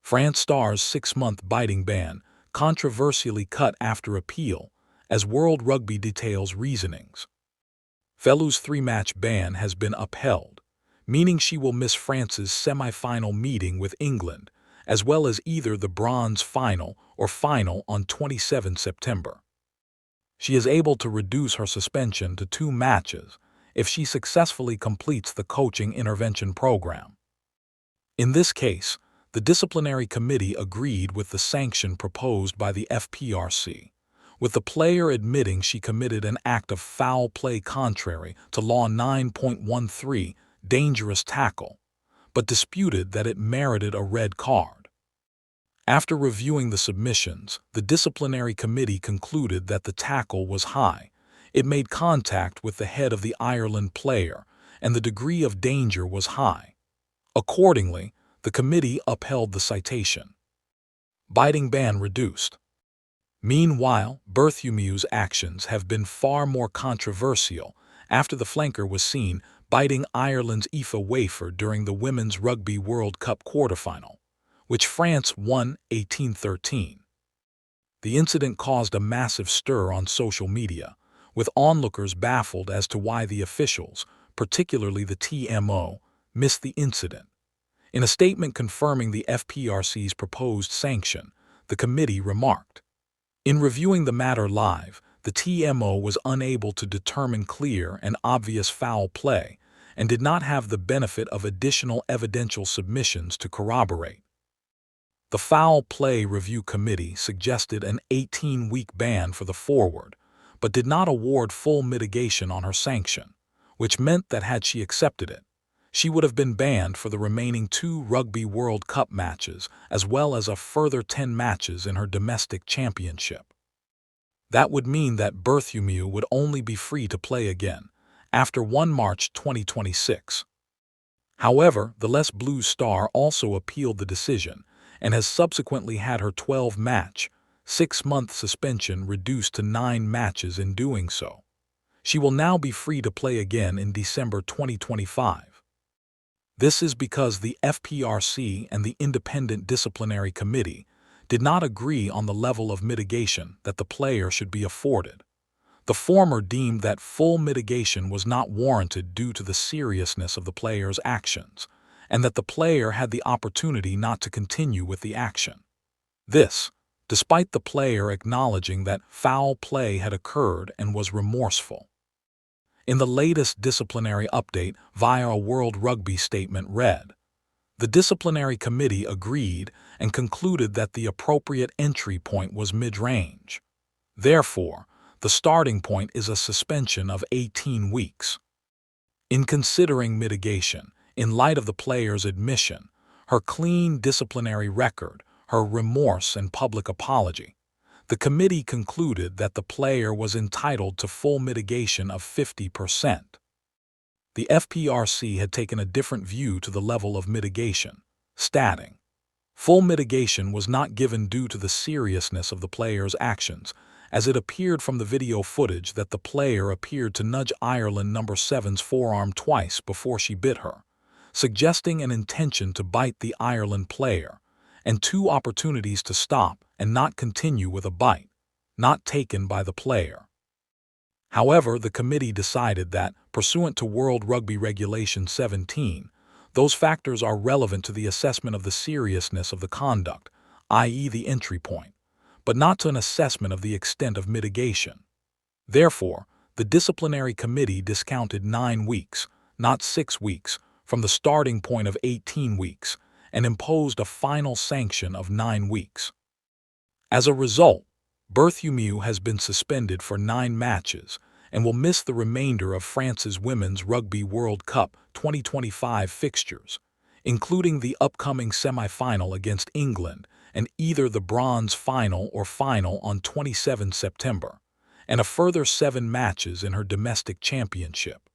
France star's 6-month biting ban, controversially cut after appeal, as World Rugby details reasonings. Felou's 3-match ban has been upheld, meaning she will miss France's semi-final meeting with England, as well as either the bronze final or final on 27 September. She is able to reduce her suspension to 2 matches if she successfully completes the coaching intervention program. In this case, the disciplinary committee agreed with the sanction proposed by the FPRC, with the player admitting she committed an act of foul play contrary to Law 9.13, dangerous tackle, but disputed that it merited a red card. After reviewing the submissions, the disciplinary committee concluded that the tackle was high. It made contact with the head of the Ireland player, and the degree of danger was high. Accordingly, the committee upheld the citation. Biting ban reduced. Meanwhile, Bartholomew's actions have been far more controversial after the flanker was seen biting Ireland's Aoife wafer during the Women's Rugby World Cup quarterfinal, which France won 18-13. The incident caused a massive stir on social media, with onlookers baffled as to why the officials, particularly the TMO, missed the incident. In a statement confirming the FPRC's proposed sanction, the committee remarked, "In reviewing the matter live, the TMO was unable to determine clear and obvious foul play and did not have the benefit of additional evidential submissions to corroborate." The Foul Play Review Committee suggested an 18-week ban for the forward, but did not award full mitigation on her sanction, which meant that had she accepted it, she would have been banned for the remaining 2 Rugby World Cup matches as well as a further 10 matches in her domestic championship. That would mean that Bartholomew would only be free to play again after 1 March 2026. However, the Les Blues star also appealed the decision and has subsequently had her 12-match, 6-month suspension reduced to 9 matches in doing so. She will now be free to play again in December 2025. This is because the FPRC and the Independent Disciplinary Committee did not agree on the level of mitigation that the player should be afforded. The former deemed that full mitigation was not warranted due to the seriousness of the player's actions, and that the player had the opportunity not to continue with the action. This, despite the player acknowledging that foul play had occurred and was remorseful. In the latest disciplinary update via a World Rugby statement read, "The disciplinary committee agreed and concluded that the appropriate entry point was mid-range. Therefore, the starting point is a suspension of 18 weeks. In considering mitigation, in light of the player's admission, her clean disciplinary record, her remorse and public apology, the committee concluded that the player was entitled to full mitigation of 50%. The FPRC had taken a different view to the level of mitigation, stating, "Full mitigation was not given due to the seriousness of the player's actions, as it appeared from the video footage that the player appeared to nudge Ireland No. 7's forearm twice before she bit her, suggesting an intention to bite the Ireland player, and 2 opportunities to stop and not continue with a bite, not taken by the player." However, the committee decided that, pursuant to World Rugby Regulation 17, those factors are relevant to the assessment of the seriousness of the conduct, i.e. the entry point, but not to an assessment of the extent of mitigation. Therefore, the disciplinary committee discounted 9 weeks, not 6 weeks, from the starting point of 18 weeks, and imposed a final sanction of 9 weeks. As a result, Bartholomew has been suspended for 9 matches and will miss the remainder of France's Women's Rugby World Cup 2025 fixtures, including the upcoming semi-final against England and either the bronze final or final on 27 September, and a further 7 matches in her domestic championship.